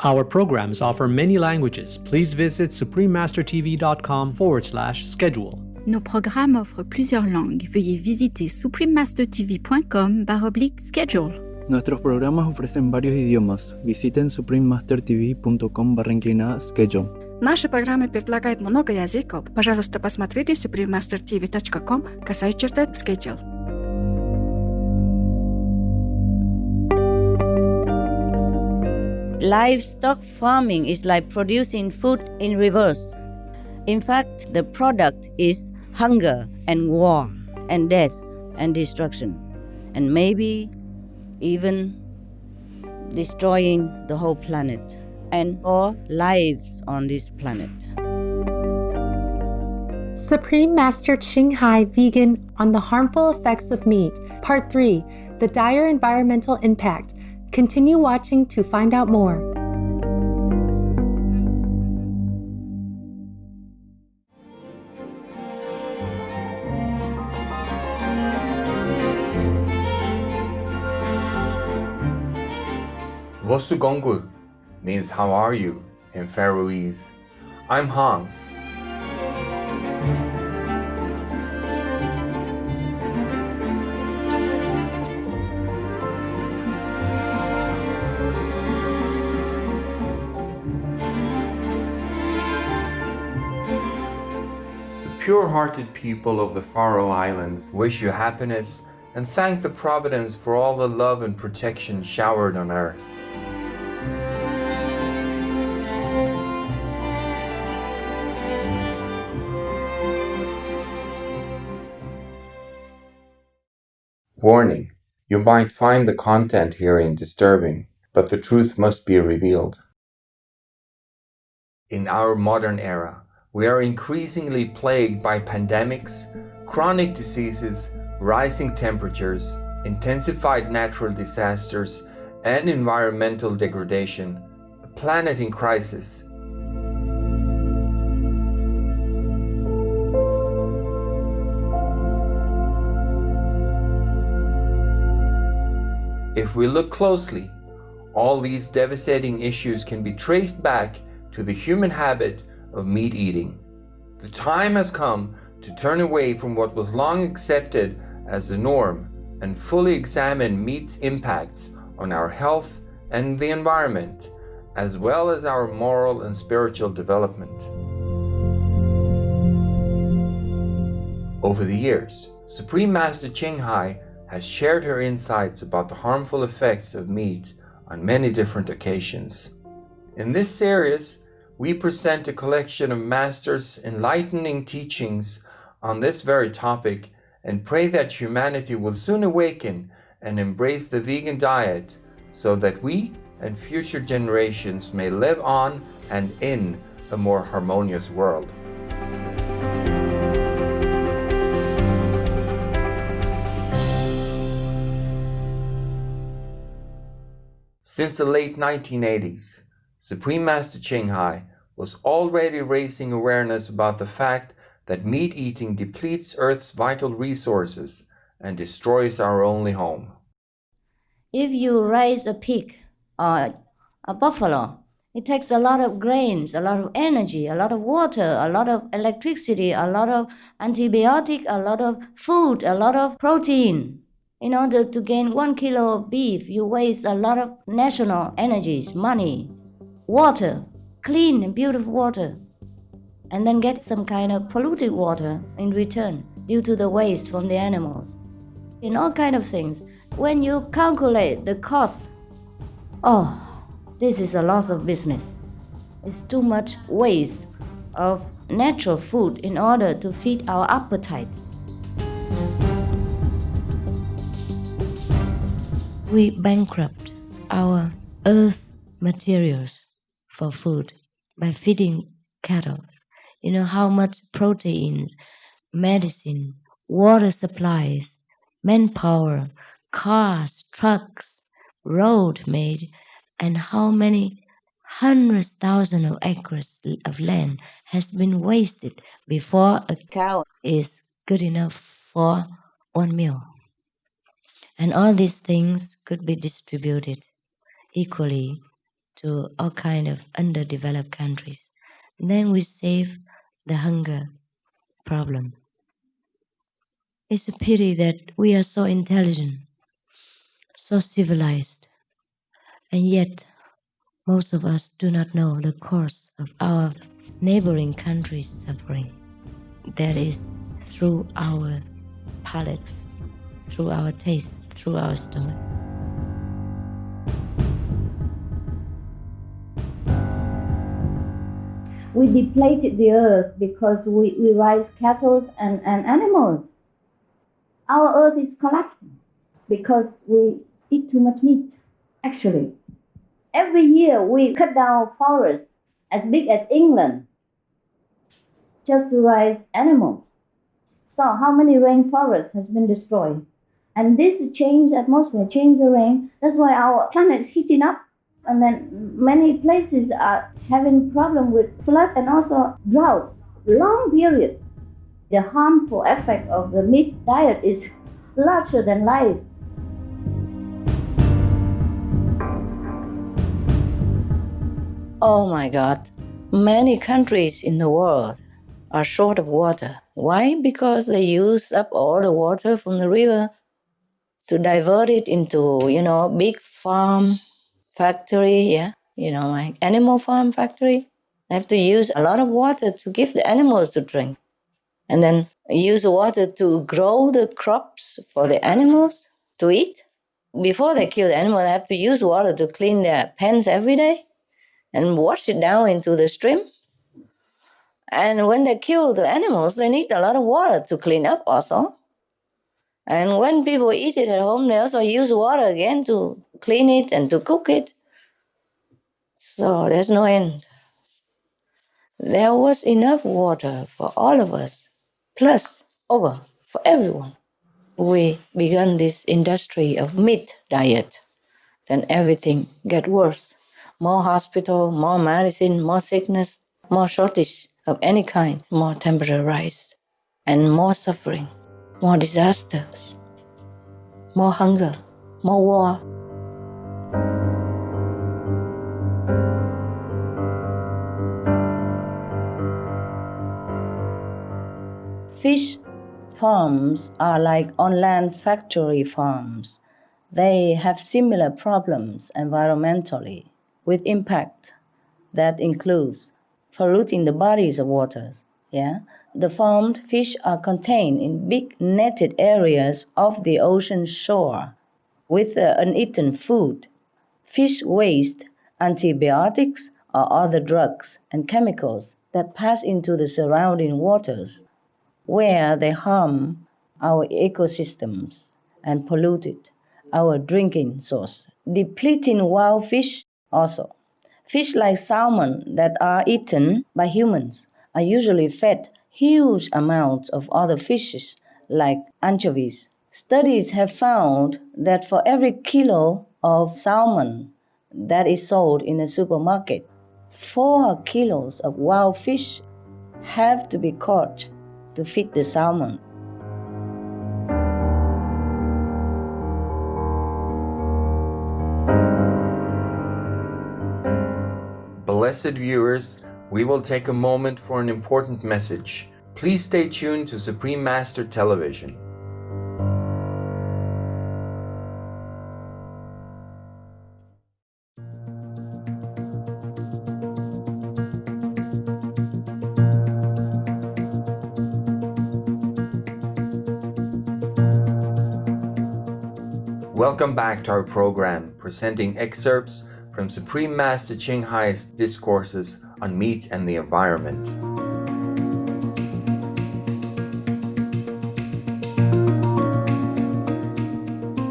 Our programs offer many languages. Please visit suprememastertv.com/schedule. Nos programmes offrent plusieurs langues. Veuillez visiter suprememastertv.com/schedule. Nuestros programas ofrecen varios idiomas. Visiten suprememastertv.com/schedule. Наши программы предлагают много языков. Пожалуйста, посмотрите suprememastertv.com/schedule. Livestock farming is like producing food in reverse. In fact, the product is hunger and war and death and destruction, and maybe even destroying the whole planet and all lives on this planet. Supreme Master Ching Vegan on the Harmful Effects of Meat, Part 3, The Dire Environmental Impact. Continue watching to find out more. Wostu Gongul means how are you in Faroese. I'm Hans. The pure-hearted people of the Faroe Islands wish you happiness and thank the Providence for all the love and protection showered on earth. Warning: you might find the content herein disturbing, but the truth must be revealed. In our modern era, we are increasingly plagued by pandemics, chronic diseases, rising temperatures, intensified natural disasters, and environmental degradation, a planet in crisis. If we look closely, all these devastating issues can be traced back to the human habit of meat eating. The time has come to turn away from what was long accepted as the norm and fully examine meat's impacts on our health and the environment, as well as our moral and spiritual development. Over the years, Supreme Master Ching has shared her insights about the harmful effects of meat on many different occasions. In this series, we present a collection of Master's enlightening teachings on this very topic and pray that humanity will soon awaken and embrace the vegan diet so that we and future generations may live on and in a more harmonious world. Since the late 1980s, Supreme Master Ching was already raising awareness about the fact that meat eating depletes Earth's vital resources and destroys our only home. If you raise a pig or a buffalo, it takes a lot of grains, a lot of energy, a lot of water, a lot of electricity, a lot of antibiotic, a lot of food, a lot of protein. In order to gain 1 kilo of beef, you waste a lot of national energies, money, water, clean and beautiful water, and then get some kind of polluted water in return due to the waste from the animals. In all kind of things, when you calculate the cost, this is a loss of business. It's too much waste of natural food in order to feed our appetite. We bankrupt our earth materials for food by feeding cattle. You know how much protein, medicine, water supplies, manpower, cars, trucks, road made, and how many hundreds thousands of acres of land has been wasted before a cow is good enough for one meal. And all these things could be distributed equally to all kind of underdeveloped countries. Then we save the hunger problem. It's a pity that we are so intelligent, so civilized, and yet most of us do not know the cause of our neighboring countries' suffering. That is through our palate, through our taste, through our stomach. We depleted the earth because we raise cattle and animals. Our earth is collapsing because we eat too much meat, actually. Every year we cut down forests as big as England just to raise animals. So how many rainforests has been destroyed? And this change atmosphere, change the rain. That's why our planet is heating up. And then many places are having problem with flood and also drought. Long period. The harmful effect of the meat diet is larger than life. Oh my God. Many countries in the world are short of water. Why? Because they use up all the water from the river to divert it into, big farm, factory, like animal farm factory. They have to use a lot of water to give the animals to drink. And then use water to grow the crops for the animals to eat. Before they kill the animal, they have to use water to clean their pens every day and wash it down into the stream. And when they kill the animals, they need a lot of water to clean up also. And when people eat it at home, they also use water again to clean it and to cook it. So there's no end. There was enough water for all of us, plus over for everyone. We began this industry of meat diet. Then everything get worse. More hospital, more medicine, more sickness, more shortage of any kind, more temperature rise, and more suffering, more disasters, more hunger, more war. Fish farms are like on-land factory farms. They have similar problems environmentally with impact that includes polluting the bodies of waters. The farmed fish are contained in big netted areas of the ocean shore with uneaten food, fish waste, antibiotics, or other drugs and chemicals that pass into the surrounding waters, where they harm our ecosystems and polluted our drinking source, depleting wild fish also. Fish like salmon that are eaten by humans are usually fed huge amounts of other fishes like anchovies. Studies have found that for every kilo of salmon that is sold in a supermarket, 4 kilos of wild fish have to be caught to feed the salmon. Blessed viewers, we will take a moment for an important message. Please stay tuned to Supreme Master Television. Welcome back to our program, presenting excerpts from Supreme Master Ching Hai's discourses on meat and the environment.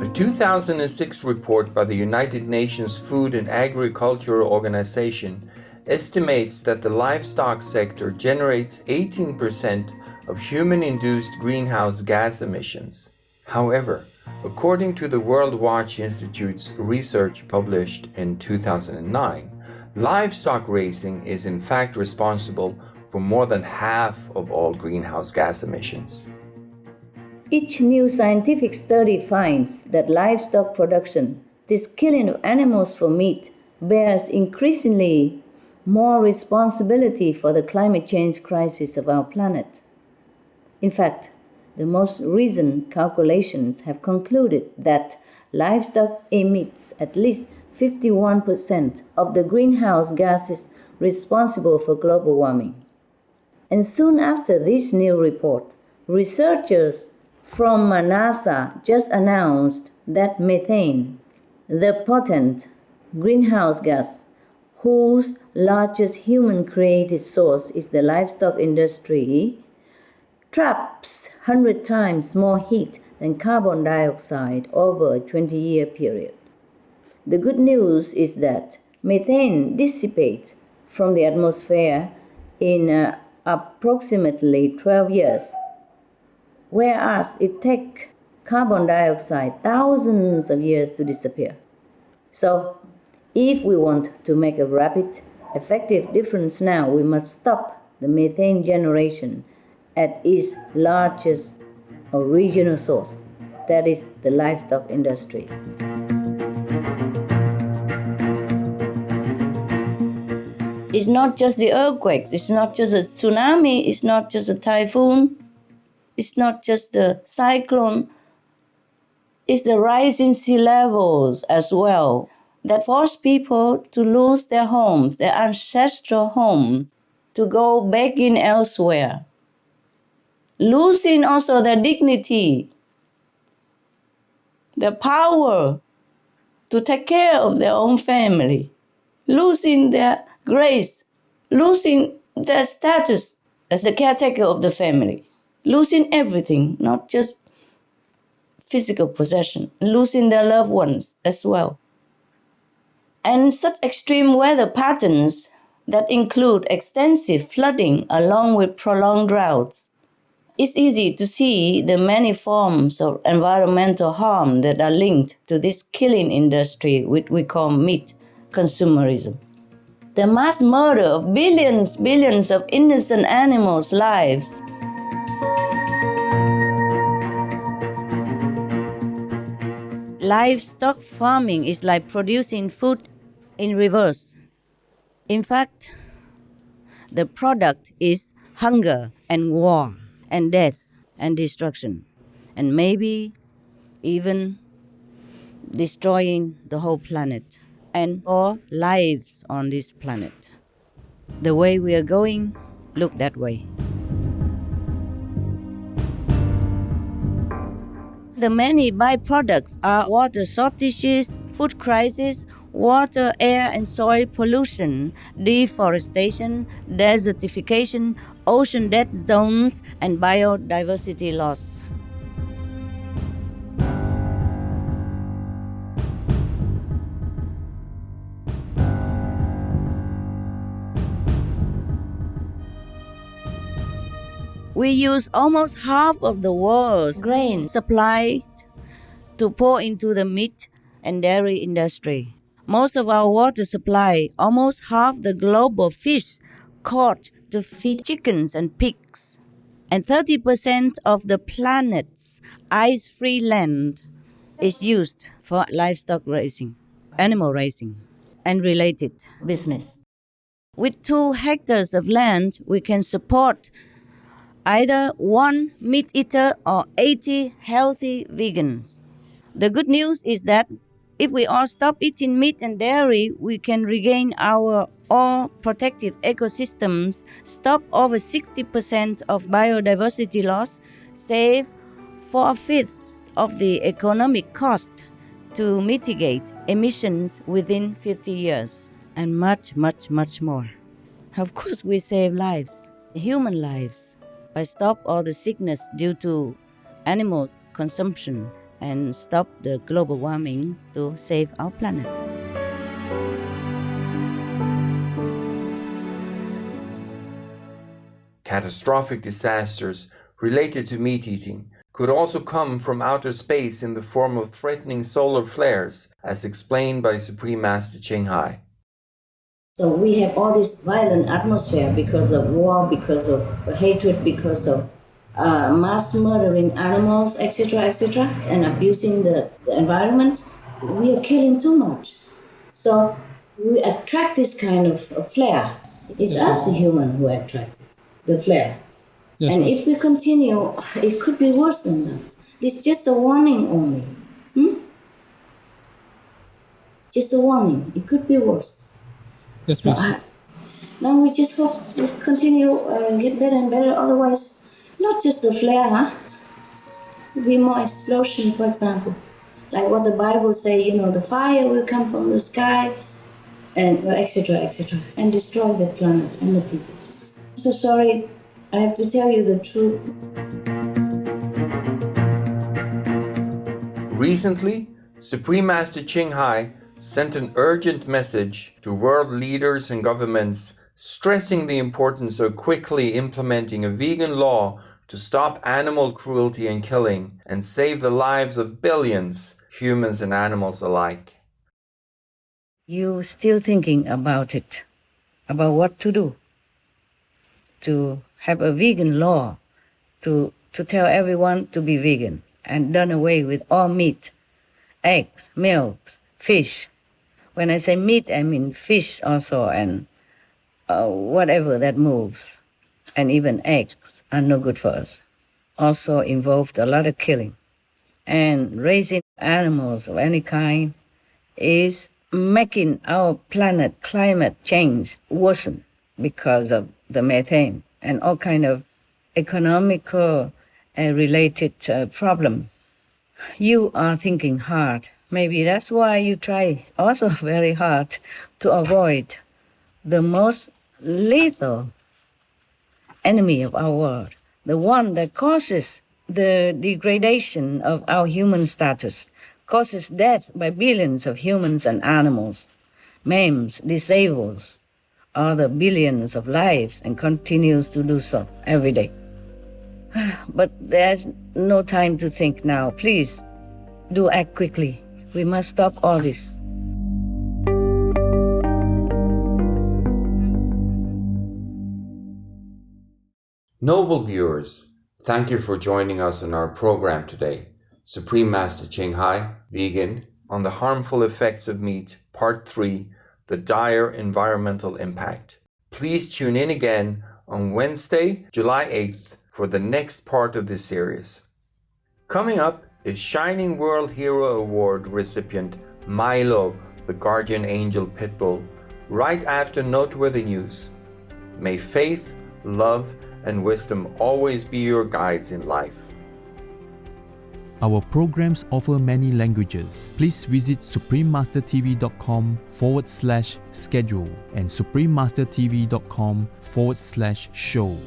A 2006 report by the United Nations Food and Agricultural Organization estimates that the livestock sector generates 18% of human-induced greenhouse gas emissions. However, according to the World Watch Institute's research published in 2009, livestock raising is in fact responsible for more than half of all greenhouse gas emissions. Each new scientific study finds that livestock production, this killing of animals for meat, bears increasingly more responsibility for the climate change crisis of our planet. In fact, the most recent calculations have concluded that livestock emits at least 51% of the greenhouse gases responsible for global warming. And soon after this new report, researchers from NASA just announced that methane, the potent greenhouse gas whose largest human-created source is the livestock industry, traps 100 times more heat than carbon dioxide over a 20-year period. The good news is that methane dissipates from the atmosphere in approximately 12 years, whereas it takes carbon dioxide thousands of years to disappear. So, if we want to make a rapid, effective difference now, we must stop the methane generation at its largest original source, that is the livestock industry. It's not just the earthquakes, it's not just a tsunami, it's not just a typhoon, it's not just the cyclone, it's the rising sea levels as well that force people to lose their homes, their ancestral home, to go begging elsewhere, losing also their dignity, their power to take care of their own family, losing their grace, losing their status as the caretaker of the family, losing everything, not just physical possession, losing their loved ones as well. And such extreme weather patterns that include extensive flooding along with prolonged droughts. It's easy to see the many forms of environmental harm that are linked to this killing industry, which we call meat consumerism. The mass murder of billions of innocent animals' lives. Livestock farming is like producing food in reverse. In fact, the product is hunger and war and death and destruction, and maybe even destroying the whole planet and all lives on this planet. The way we are going, look that way. The many byproducts are water shortages, food crisis, water, air and soil pollution, deforestation, desertification, ocean dead zones, and biodiversity loss. We use almost half of the world's grain supply to pour into the meat and dairy industry. Most of our water supply, almost half the global fish caught to feed chickens and pigs. And 30% of the planet's ice-free land is used for livestock raising, animal raising, and related business. With 2 hectares of land, we can support either 1 meat eater or 80 healthy vegans. The good news is that if we all stop eating meat and dairy, we can regain our all protective ecosystems, stop over 60% of biodiversity loss, save 4/5 of the economic cost to mitigate emissions within 50 years, and much, much, much more. Of course, we save lives, human lives, by stop all the sickness due to animal consumption and stop the global warming to save our planet. Catastrophic disasters related to meat eating could also come from outer space in the form of threatening solar flares, as explained by Supreme Master Ching. So we have all this violent atmosphere because of war, because of hatred, because of mass murdering animals, etc., and abusing the environment. We are killing too much. So We attract this kind of flare. It's us, the human, who attract it, the flare. And if we continue, it could be worse than that. It's just a warning only. Just a warning. It could be worse. Yes, now we just hope we continue, get better and better. Otherwise, not just the flare, There'll be more explosion, for example. Like what the Bible say, the fire will come from the sky, and etc., and destroy the planet and the people. So sorry, I have to tell you the truth. Recently, Supreme Master Ching sent an urgent message to world leaders and governments stressing the importance of quickly implementing a vegan law to stop animal cruelty and killing and save the lives of billions, humans and animals alike. You still thinking about it, about what to do, to have a vegan law, to tell everyone to be vegan and done away with all meat, eggs, milk, fish. When I say meat, I mean fish also, and whatever that moves. And even eggs are no good for us. Also involved a lot of killing. And raising animals of any kind is making our planet climate change worsen because of the methane and all kind of economical related problem. You are thinking hard. Maybe that's why you try also very hard to avoid the most lethal enemy of our world, the one that causes the degradation of our human status, causes death by billions of humans and animals, maims, disables all the billions of lives, and continues to do so every day. But there's no time to think now. Please, do act quickly. We must stop all this. Noble viewers, thank you for joining us on our program today. Supreme Master Ching Vegan, on the harmful effects of meat, Part 3, the dire environmental impact. Please tune in again on Wednesday, July 8th for the next part of this series. Coming up is Shining World Hero Award recipient Milo, the guardian angel pitbull, right after noteworthy news. May faith, love, and wisdom always be your guides in life. Our programs offer many languages. Please visit suprememastertv.com/schedule and suprememastertv.com/show.